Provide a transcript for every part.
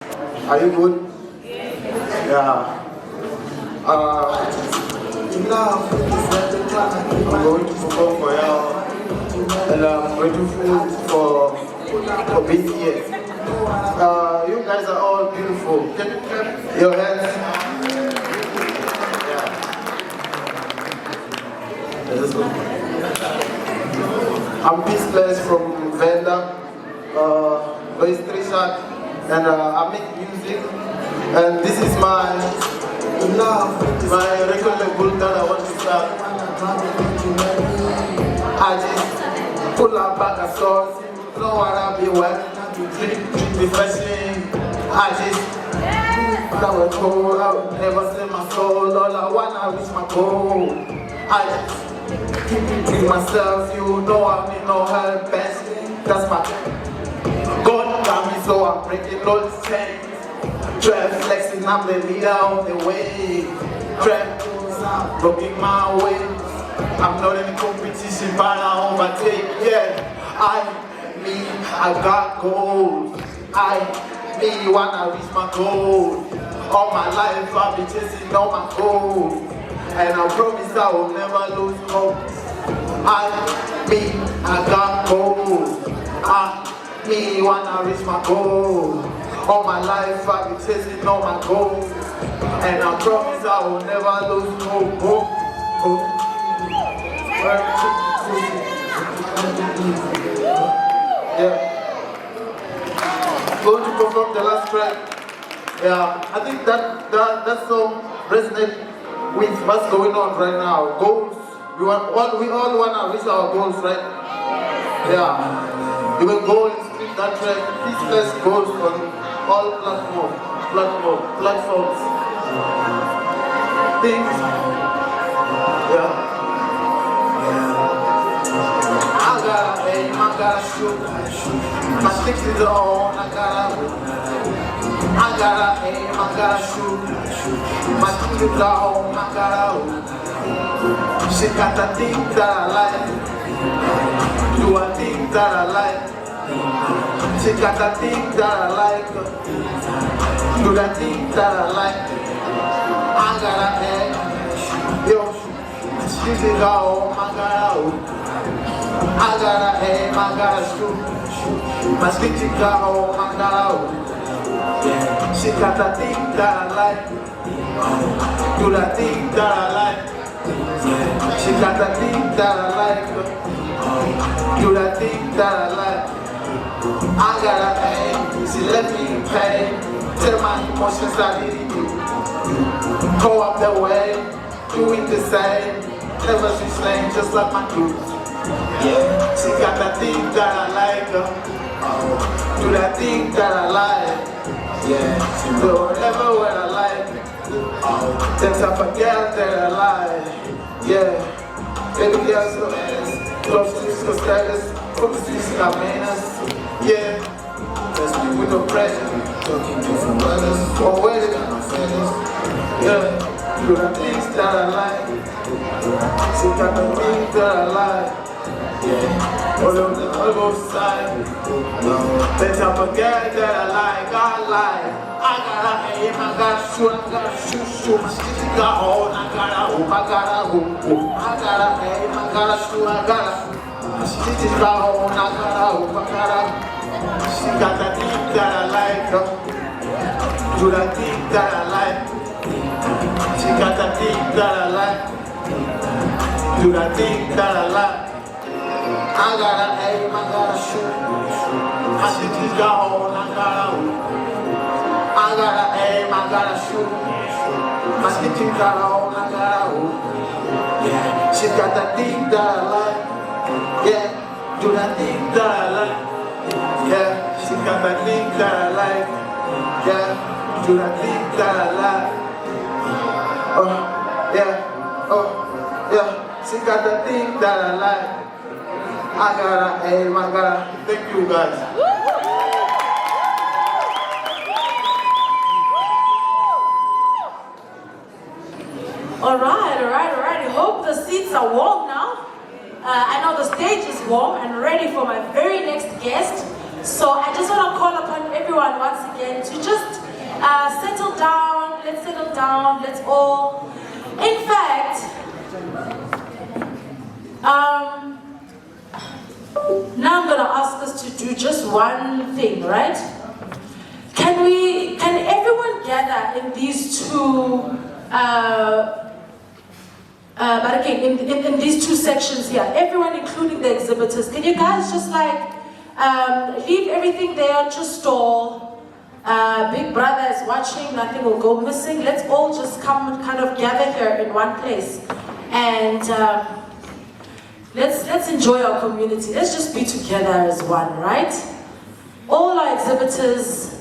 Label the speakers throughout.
Speaker 1: Are you good? Yeah. I'm going to perform for y'all, and I'm grateful for being here. You guys are all beautiful. Can you clap your hands? Yeah. Let's go. I'm Peaceless from Venda, Louis Trishat, and I make music. And this is my record label that I want to start. I just pull out back a sauce, you know what I'll be wet, drink refreshing. I just flower cold, I would never sell my soul. All I wanna reach my goal. I just keep it to myself, you know I need no help. That's my God got me, so I'm breaking all the chains. Trap flexing, I'm the leader of the way. Trap blocking my way. I'm not in competition, but I overtake. Yeah, I got goals. Me wanna reach my goal. All my life I've been chasing all my goals, and I promise I will never lose hope. I got goals. Me wanna reach my goal. All my life I've been chasing all my goals, and I promise I will never lose hope. Yeah. Going to perform the last track. Yeah, I think that song resonates with what's going on right now. Goals. We all wanna reach our goals, right? Yeah. You will go and stream that track. Peaceless goals on all platforms. Things. Yeah. I gotta aim, I gotta shoot. My sticks is on, I gotta aim, I gotta shoot. My sticks is on, I gotta. She got the things that I like. Do a thing that I like. She got the things that I like. Do the things that I like. I gotta aim. Yo, she's on, I gotta. I gotta aim, I gotta shoot. My sticks is on, I gotta. She got the things that I like. Do the things that I like. She got the things that I like. Do the things that I like. I gotta aim. She let me in pain. Tell my emotions I need you. Go up the way, doing the same. Never switch lane, just like my dudes. Yeah, she got the things that I like. Do the things that I like. Yeah, she do whatever what I like. The type of girl that I like. Yeah, baby girl so ass. Close to disco status. Focus to our manners. Yeah, with no pressure. Talking to some brothers. Or waiting on my feelings. Yeah, do the things that I like. She got the things that I like. Yeah, all on the other side. The type of girl that I like. I gotta aim, I gotta shoot. My stick got on, I gotta hoop. I gotta aim, I gotta shoot, my stick got on, I gotta hoop. She got the thing that I like. Do the thing that I like. She got the thing that I like. Do the thing that I like. I gotta aim, I gotta shoot. My stick got on, I gotta hoop. I gotta aim, I gotta shoot. My stitching got on, I gotta hoop. Yeah, she got that thing that I like. Yeah, do that thing that I like. Yeah, she got that thing that I like. Yeah, do that thing that I like. Yeah, she got that thing that I like. I gotta aim, I gotta. Thank you guys.
Speaker 2: All right. I hope the seats are warm now. I know the stage is warm and ready for my very next guest. So I just want to call upon everyone once again to just settle down. Let's settle down. Let's all. In fact, now I'm going to ask us to do just one thing, right? Can everyone gather in these two, but again, in these two sections here, everyone including the exhibitors, can you guys just like, leave everything there, just stall. Big brother is watching, nothing will go missing. Let's all just come and kind of gather here in one place. And let's enjoy our community. Let's just be together as one, right? All our exhibitors,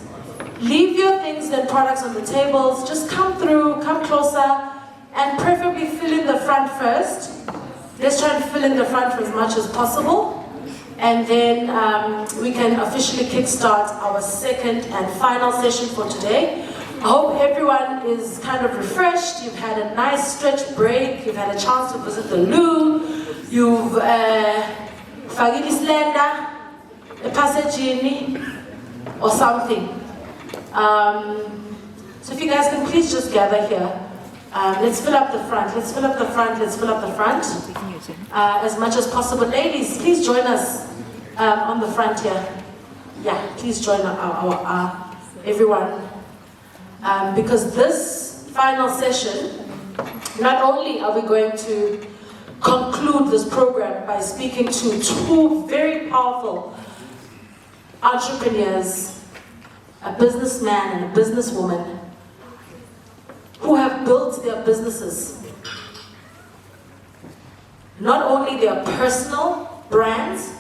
Speaker 2: leave your things and products on the tables. Just come through, come closer, and preferably fill in the front first. Let's try and fill in the front for as much as possible. And then we can officially kickstart our second and final session for today. I hope everyone is kind of refreshed. You've had a nice stretch break. You've had a chance to visit the loo. You've fagili slender, a passage or something. So if you guys can please just gather here. Let's fill up the front. Let's fill up the front. Let's fill up the front as much as possible. Ladies, please join us on the front here. Yeah, please join our everyone. Because this final session, not only are we going to conclude this program by speaking to two very powerful entrepreneurs, a businessman and a businesswoman, who have built their businesses, not only their personal brands,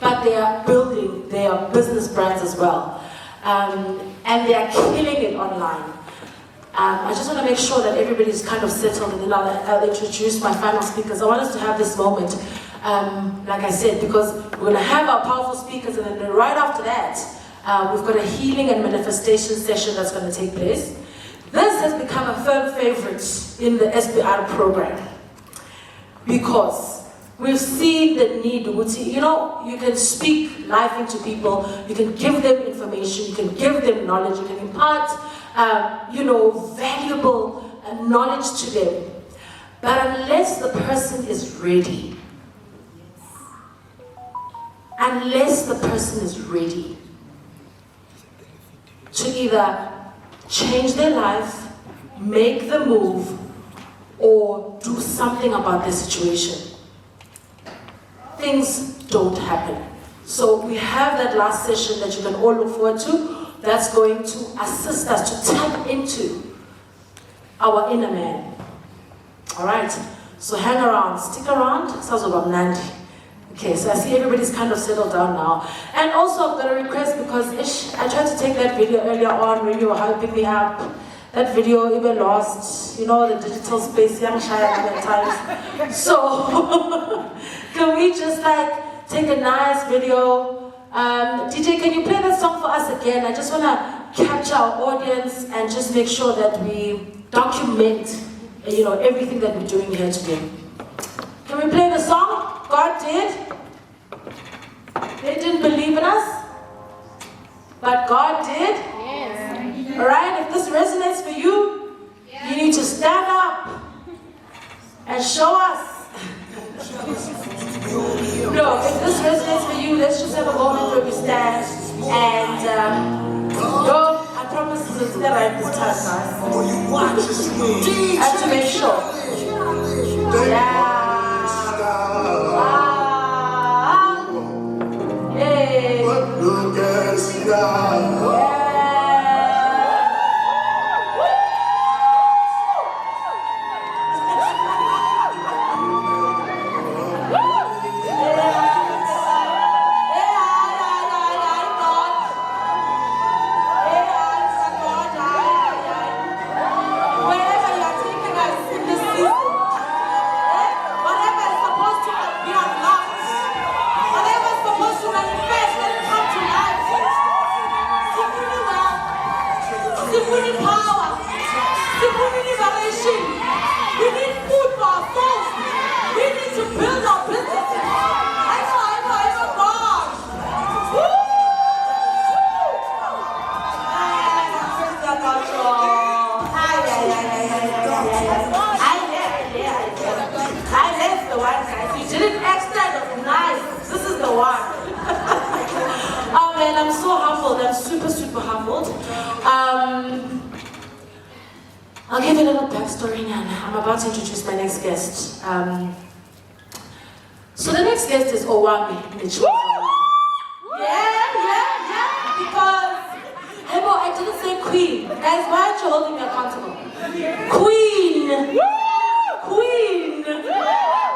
Speaker 2: but they are building their business brands as well. And they are killing it online. I just want to make sure that everybody's kind of settled, and then I'll introduce my final speakers. I want us to have this moment, like I said, because we're going to have our powerful speakers, and then right after that, we've got a healing and manifestation session that's going to take place. This has become a firm favorite in the SBR program because we've seen the need. You know, you can speak life into people, you can give them information, you can give them knowledge, you can impart, valuable knowledge to them. But unless the person is ready, to either change their life, make the move, or do something about their situation, things don't happen. So we have that last session that you can all look forward to, that's going to assist us to tap into our inner man. All right, so hang around, stick around. Okay, so I see everybody's kind of settled down now. And also I've got a request because I tried to take that video earlier on when you were hyping me up. That video even lost, the digital space, young shy at times. So can we just like take a nice video? DJ, can you play that song for us again? I just want to capture our audience and just make sure that we document, everything that we're doing here today. Can we play the song? God did. They didn't believe in us, but God did. Yes. All right, if this resonates for you, you need to stand up and show us. No, if this resonates for you, let's just have a moment where we stand and I promise it's the right this time, guys. I have to make sure. Yeah.
Speaker 1: Look at us now.
Speaker 2: one. Oh man, I'm so humbled. I'm super, super humbled. I'll give you a little backstory now. I'm about to introduce my next guest. So the next guest is Owami, Netshivhazwaulu. Yeah. Because, hey boy, I didn't say queen. Guys, why aren't you holding me accountable? Queen.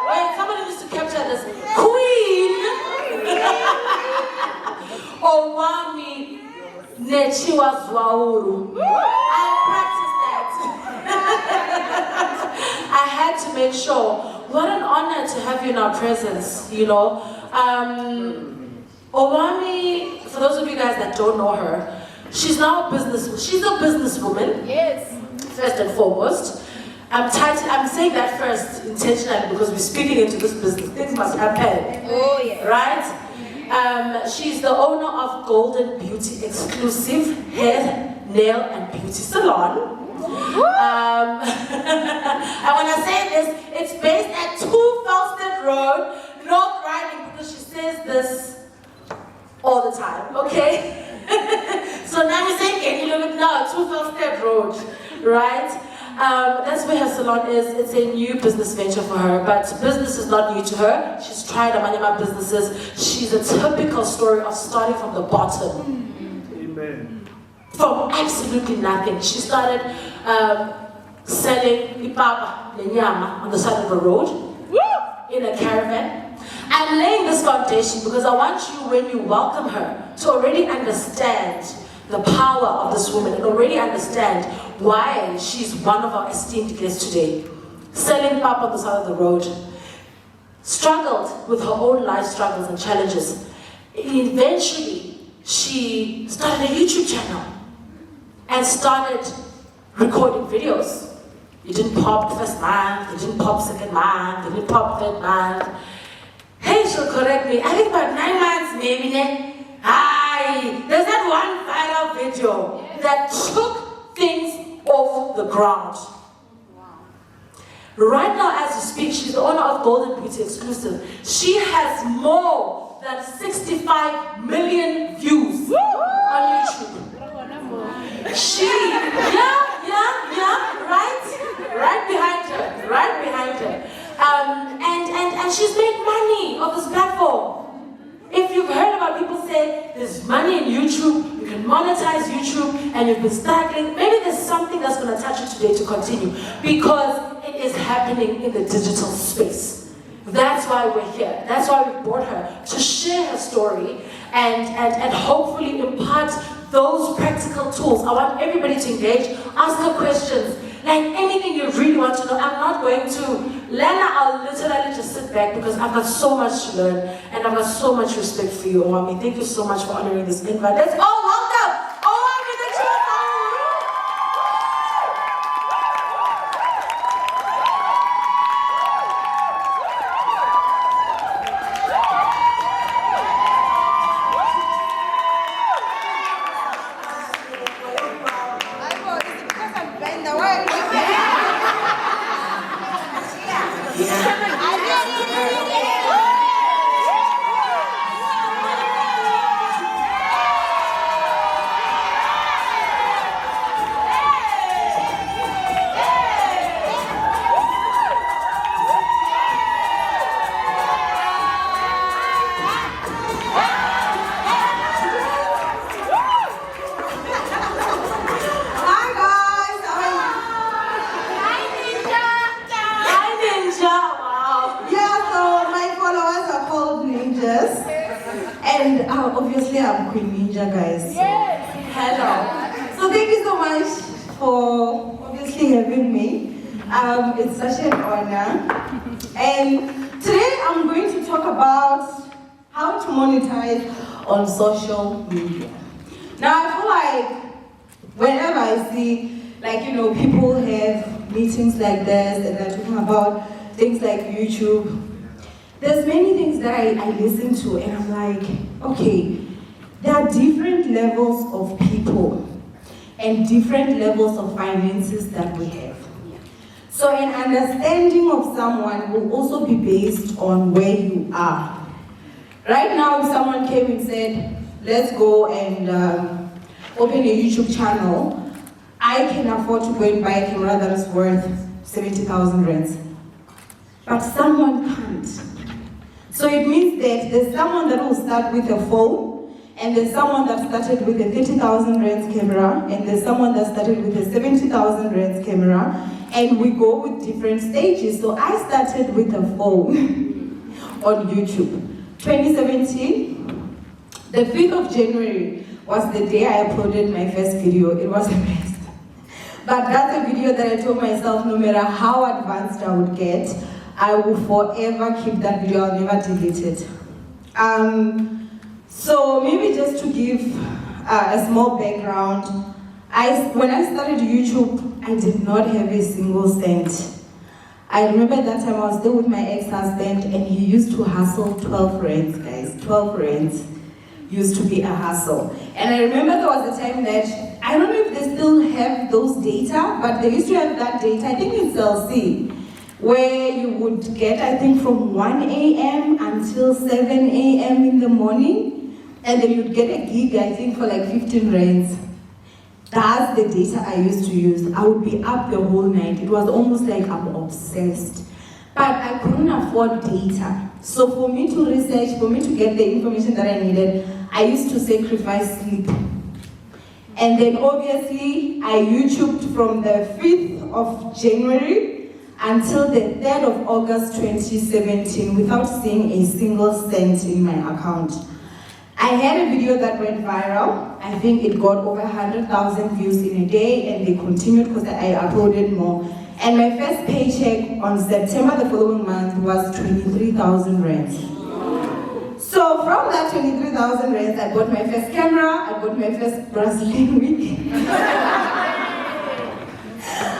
Speaker 2: Wait, somebody needs to capture this. Queen. Owami Netshivhazwaulu. I practiced that. I had to make sure. What an honor to have you in our presence, you know. Owami, for those of you guys that don't know her, she's now a businesswoman. Yes. First and foremost. I'm saying that first intentionally because we're speaking into this business. Things must happen.
Speaker 3: Oh, yeah.
Speaker 2: Right? She's the owner of Golden Beauty Exclusive Hair, Nail and Beauty Salon. And when I say this, it's based at 2 Felsted Road, North Riding, because she says this all the time, okay? So now we're saying, can you look at now, 2 Felsted Road, right? That's where her salon is. It's a new business venture for her, but business is not new to her. She's tried many businesses. She's a typical story of starting from the bottom.
Speaker 1: Amen.
Speaker 2: From absolutely nothing. She started selling ipapa, lenyama, on the side of the road in a caravan. I'm laying this foundation because I want you, when you welcome her, to already understand the power of this woman and already understand why she's one of our esteemed guests today. Selling pap on the side of the road. Struggled with her own life struggles and challenges. Eventually, she started a YouTube channel and started recording videos. It didn't pop first month, it didn't pop second month, it didn't pop third month. Hey, she'll correct me. I think about 9 months, maybe. There's that one viral video that took things off the ground. Right now, as we speak, she's the owner of Golden Beauty Exclusive. She has more than 65 million views on YouTube. Right behind her. And she's made money off this platform. If you've heard about people say there's money in YouTube, you can monetize YouTube, and you've been struggling, maybe there's something that's going to touch you today to continue, because it is happening in the digital space. That's why we're here. That's why we brought her to share her story and hopefully impart those practical tools. I want everybody to engage, ask her questions, like anything you really want to know. I'm not going to. Lena, I'll literally just sit back because I've got so much to learn and I've got so much respect for you, Owami. Thank you so much for honoring this invite. Let's all welcome Owami Netshivhazwaulu.
Speaker 3: And obviously I'm Queen Ninja, guys. So.
Speaker 2: Yes.
Speaker 3: Hello. So thank you so much for obviously having me. It's such an honor. And today I'm going to talk about how to monetize on social media. Now I feel like whenever I see, people have meetings like this and they're talking about things like YouTube, there's many things that I listen to and I'm like, okay, there are different levels of people and different levels of finances that we have. So an understanding of someone will also be based on where you are. Right now, if someone came and said, let's go and open a YouTube channel, I can afford to go and buy a camera that is worth 70,000 rands. But someone can't. So it means that there's someone that will start with a phone, and there's someone that started with a 30,000 rands camera, and there's someone that started with a 70,000 rands camera, and we go with different stages. So I started with a phone on YouTube. 2017, the 5th of January was the day I uploaded my first video. It was a mess. But that's a video that I told myself, no matter how advanced I would get, I will forever keep that video, I'll never delete it. So maybe just to give a small background, when I started YouTube, I did not have a single cent. I remember that time I was still with my ex-husband, and he used to hustle 12 rands, guys. 12 rands used to be a hustle. And I remember there was a time that, I don't know if they still have those data, but they used to have that data, I think in CLC, where you would get, I think, from 1 a.m. until 7 a.m. in the morning, and then you'd get a gig, I think, for like 15 rands. That's the data I used to use. I would be up the whole night. It was almost like I'm obsessed. But I couldn't afford data. So for me to research, for me to get the information that I needed, I used to sacrifice sleep. And then obviously, I YouTubed from the 5th of January until the 3rd of August 2017 without seeing a single cent in my account. I had a video that went viral. I think it got over 100,000 views in a day, and they continued because I uploaded more. And my first paycheck on September the following month was 23,000 rands. So from that 23,000 rands, I bought my first camera, I bought my first Brazilian wig.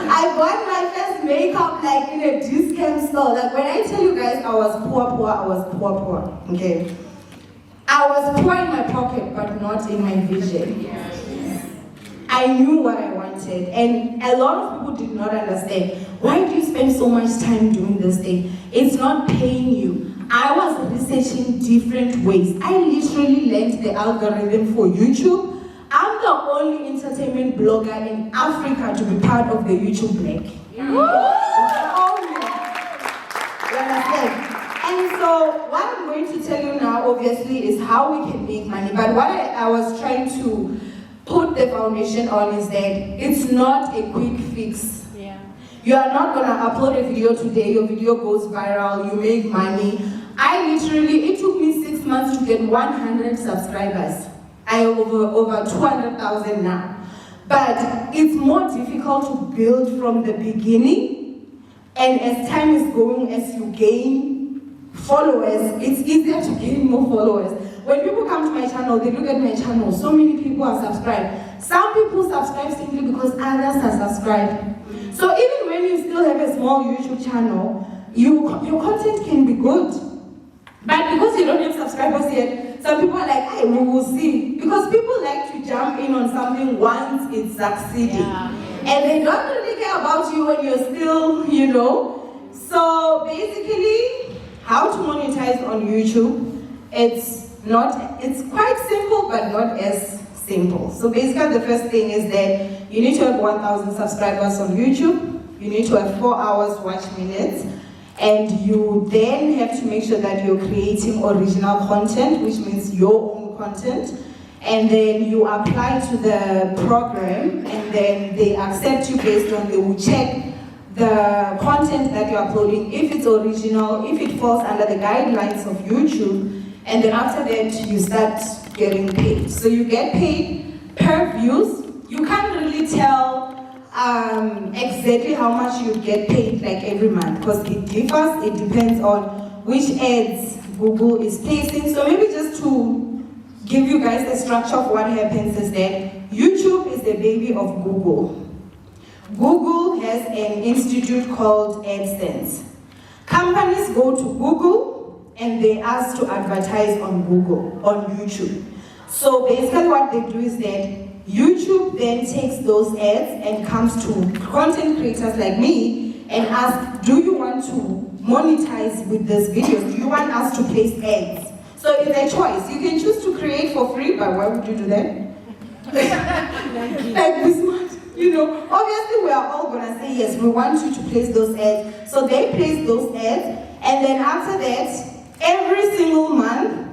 Speaker 3: I bought my first makeup like in a discount store. Like when I tell you guys I was poor, I was poor, okay? I was poor in my pocket, but not in my vision. I knew what I wanted, and a lot of people did not understand. Why do you spend so much time doing this thing? It's not paying you. I was researching different ways. I literally learned the algorithm for YouTube. I'm the only entertainment blogger in Africa to be part of the YouTube Black. You understand? And so what I'm going to tell you now, obviously, is how we can make money. But what I was trying to put the foundation on is that it's not a quick fix. Yeah. You are not going to upload a video today, your video goes viral, you make money. It took me 6 months to get 100 subscribers. I have over 200,000 now. But it's more difficult to build from the beginning. And as time is going, as you gain followers, it's easier to gain more followers. When people come to my channel, they look at my channel, so many people are subscribed. Some people subscribe simply because others are subscribed. So even when you still have a small YouTube channel, your content can be good. But because you don't have subscribers yet, some people are like, hey, we will see. Because people like to jump in on something once it's succeeding. Yeah. And they don't really care about you when you're still, So basically, how to monetize on YouTube, it's quite simple, but not as simple. So basically, the first thing is that you need to have 1,000 subscribers on YouTube. You need to have 4 hours watch minutes. And you then have to make sure that you're creating original content, which means your own content. And then you apply to the program, and then they accept you based on, they will check the content that you're uploading, if it's original, if it falls under the guidelines of YouTube, and then after that, you start getting paid. So you get paid per views. You can't really tell exactly how much you get paid like every month, because it differs, it depends on which ads Google is placing. So maybe just to give you guys the structure of what happens is that YouTube is the baby of Google. Google has an institute called AdSense. Companies go to Google and they ask to advertise on YouTube. So basically what they do is that YouTube then takes those ads and comes to content creators like me and asks, do you want to monetize with this video? Do you want us to place ads? So it's a choice. You can choose to create for free, but why would you do that? Like be smart. Obviously we are all gonna say yes, we want you to place those ads. So they place those ads, and then after that, every single month,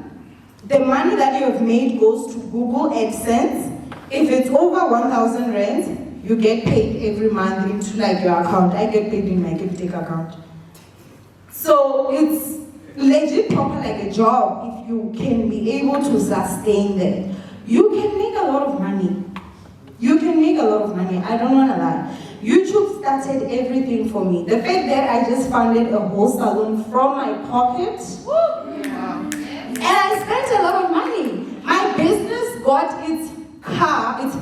Speaker 3: the money that you have made goes to Google AdSense. If it's over 1,000 rand, you get paid every month into like your account. I get paid in my Capitec account. So it's legit proper like a job if you can be able to sustain that. You can make a lot of money. You can make a lot of money, I don't wanna lie. YouTube started everything for me. The fact that I just funded a whole salon from my pocket, and I spent a lot of money. My business got its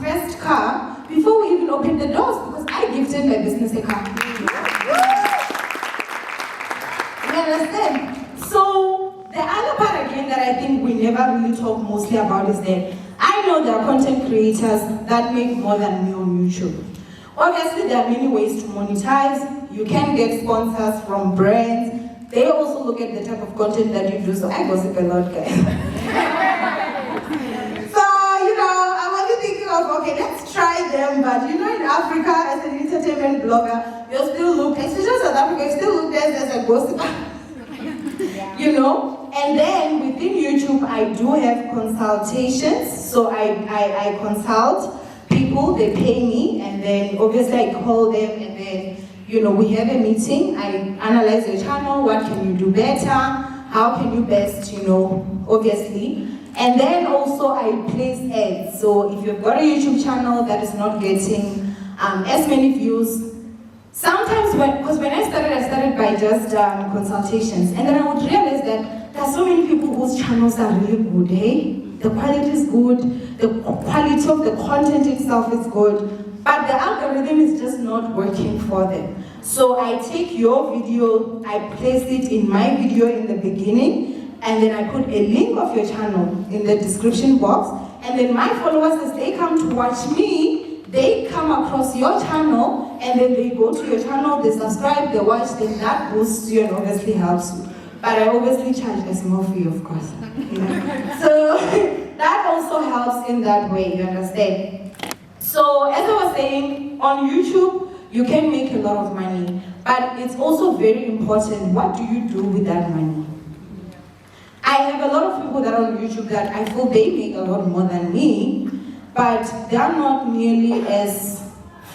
Speaker 3: first car, before we even opened the doors, because I gifted my business a car. You understand? So, the other part again that I think we never really talk mostly about is that I know there are content creators that make more than me on YouTube. Obviously, there are many ways to monetize. You can get sponsors from brands. They also look at the type of content that you do, so I gossip a lot, guys. Okay, let's try them, but in Africa, as an entertainment blogger, you still look, especially South Africa, you still look there as a gossip. And then within YouTube, I do have consultations, so I consult people, they pay me, and then obviously I call them, and then, we have a meeting, I analyze your channel, what can you do better, how can you best, obviously. And then also I place ads. So if you've got a YouTube channel that is not getting as many views, sometimes because when I started by just consultations, and then I would realize that there are so many people whose channels are really good, hey? The quality is good, the quality of the content itself is good, but the algorithm is just not working for them. So I take your video, I place it in my video in the beginning, and then I put a link of your channel in the description box, and then my followers, as they come to watch me, they come across your channel, and then they go to your channel, they subscribe, they watch, then that boosts you and obviously helps you. But I obviously charge a small fee, of course. So that also helps in that way, you understand? So as I was saying, on YouTube, you can make a lot of money, but it's also very important, what do you do with that money? I have a lot of people that are on YouTube that I feel they make a lot more than me, but they're not nearly as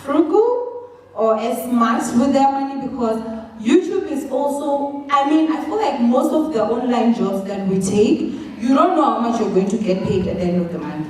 Speaker 3: frugal or as smart with their money, because YouTube is also, I feel like most of the online jobs that we take, you don't know how much you're going to get paid at the end of the month.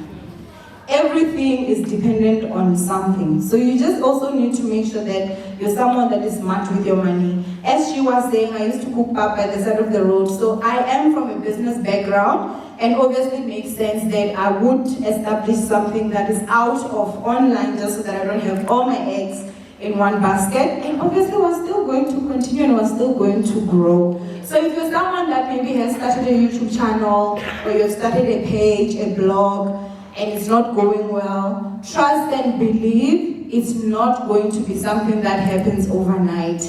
Speaker 3: Everything is dependent on something. So you just also need to make sure that you're someone that is smart with your money. As she was saying, I used to cook up by the side of the road. So I am from a business background, and obviously it makes sense that I would establish something that is out of online, just so that I don't have all my eggs in one basket. And obviously we're still going to continue and we're still going to grow. So if you're someone that maybe has started a YouTube channel, or you've started a page, a blog, and it's not going well, trust and believe it's not going to be something that happens overnight.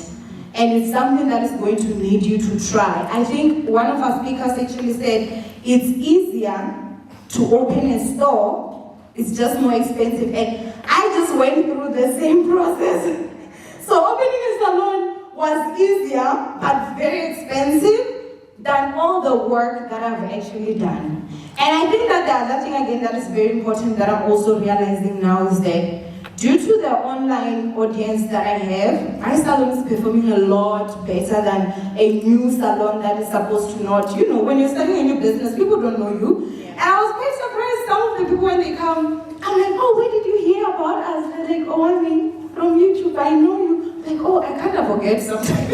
Speaker 3: And it's something that is going to need you to try. I think one of our speakers actually said, it's easier to open a store, it's just more expensive. And I just went through the same process. So opening a salon was easier, but very expensive than all the work that I've actually done. And I think that the other thing again that is very important that I'm also realizing now is that due to the online audience that I have, my salon is performing a lot better than a new salon that is supposed to not, when you're starting a new business, people don't know you. Yeah. And I was quite surprised, some of the people when they come, I'm like, oh, where did you hear about us? They're like, oh, from YouTube, I know you. Like, oh, I kind of forget sometimes.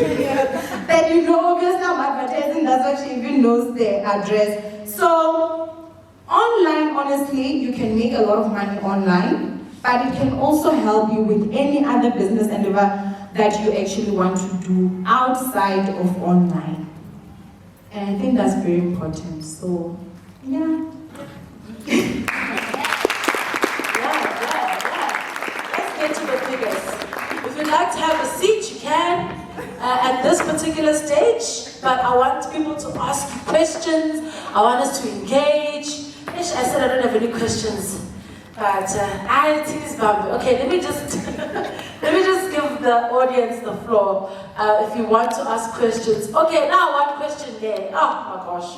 Speaker 3: That obviously I'm advertising, that's why she even knows the address. So, online, honestly, you can make a lot of money online, but it can also help you with any other business endeavor that you actually want to do outside of online. And I think that's very important. So, yeah. Let's get to the figures. If you'd like to have a seat, you can. At
Speaker 2: this particular stage, but I want people to ask you questions. I want us to engage. I said I don't have any questions, but I tease Bambi. Okay, let me just let me just give the audience the floor if you want to ask questions. Okay, now one question there. Oh my gosh.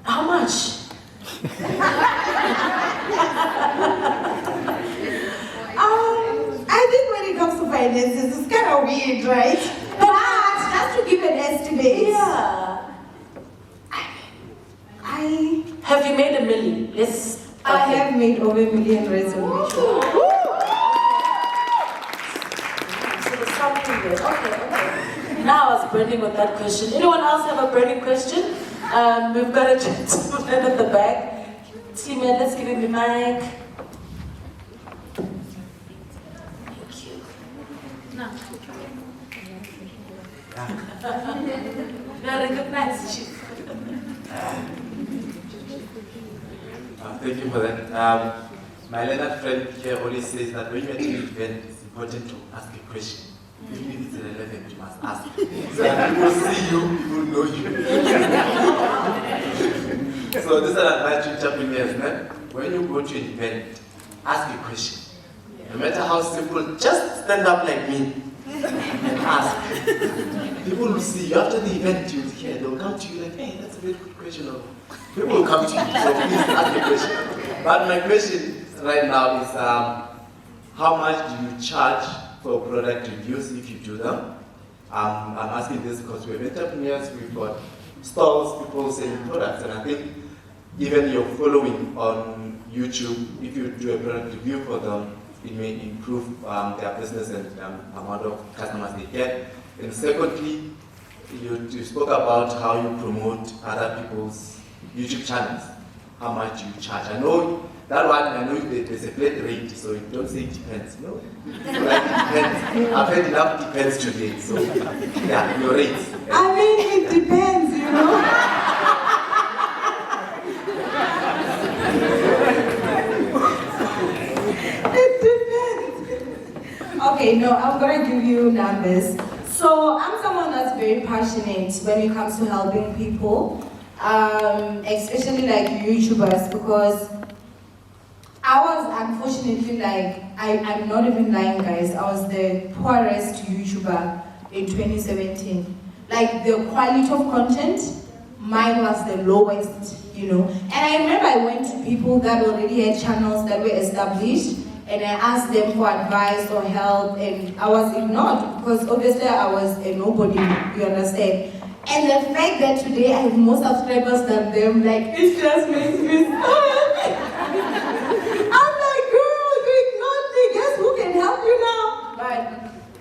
Speaker 2: How much?
Speaker 3: I think when it comes to finances, it's kind of weird, right? But just to give an estimate.
Speaker 2: Yeah. Have you made 1 million? Yes.
Speaker 3: I have made over 1 million reservations.
Speaker 2: So there's something there. Okay. Now I was burning with that question. Anyone else have a burning question? We've got a gentleman at the back. T-Man, let's give him the mic. Thank you. No. I recognize you.
Speaker 4: Thank you for that. My Leonard friend here always says that when you're at an event, it's important to ask a question. Even if it's irrelevant, you must ask. So that people see you, people know you. So this is an advice to entrepreneurs, man. When you go to an event, ask a question. No matter how simple, just stand up like me and ask. People will see you after the event, you'll hear, they'll come to you like, hey, that's a very good question. People will come to you, so please ask a question. But my question right now is, how much do you charge for product reviews if you do them? I'm asking this because we have entrepreneurs, we've got stalls, people selling products, and I think even your following on YouTube, if you do a product review for them, it may improve their business and amount of customers they get. And secondly, you spoke about how you promote other people's YouTube channels, how much you charge. I know that one, I know there's a flat rate, so you don't say it depends. No, like it depends. I've had enough depends today, so yeah, your rates.
Speaker 3: I mean, it depends, you know. Okay, no, I'm gonna give you numbers. So I'm someone that's very passionate when it comes to helping people, especially like YouTubers, because I was unfortunately I'm not even lying, guys. I was the poorest YouTuber in 2017. Like the quality of content, mine was the lowest, you know. And I remember I went to people that already had channels that were established, and I asked them for advice or help, and I was ignored because obviously I was a nobody, you understand? And the fact that today I have more subscribers than them, like, it just makes me so happy. I'm like, girl, you ignored me, guess who can help you now? But,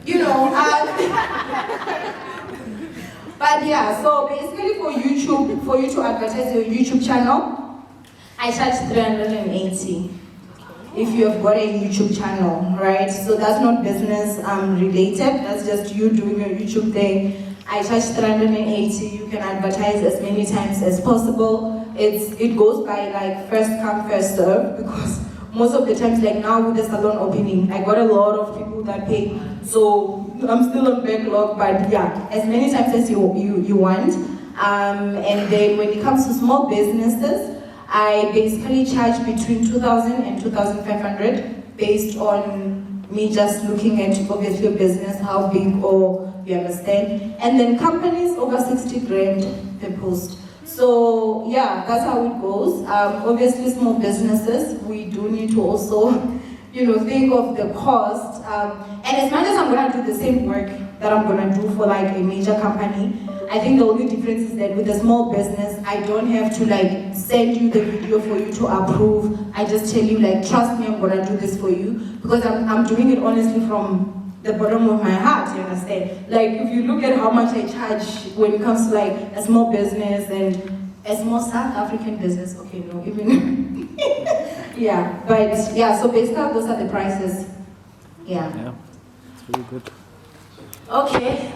Speaker 3: you know, but yeah, so basically for YouTube, for you to advertise your YouTube channel, I charge 380. If you have got a YouTube channel, right? So that's not business related, that's just you doing your YouTube thing. I charge 380, you can advertise as many times as possible. It goes by like first come, first serve, because most of the times, like now with the salon opening, I got a lot of people that pay, so I'm still on backlog, but yeah, as many times as you want. And then when it comes to small businesses, I basically charge between 2,000 and 2,500 based on me just looking at obviously a business, how big, or you understand. And then companies over 60 grand per post. So yeah, that's how it goes. Obviously small businesses, we do need to also, you know, think of the cost. And as much as I'm gonna do the same work that I'm gonna do for like a major company, I think the only difference is that with a small business, I don't have to like send you the video for you to approve. I just tell you like, trust me, I'm gonna do this for you, because I'm doing it honestly from the bottom of my heart, you understand? Like if you look at how much I charge when it comes to like a small business and a small South African business, okay, no, even, yeah, but yeah, so basically those are the prices, yeah.
Speaker 5: Yeah, it's really good.
Speaker 2: Okay.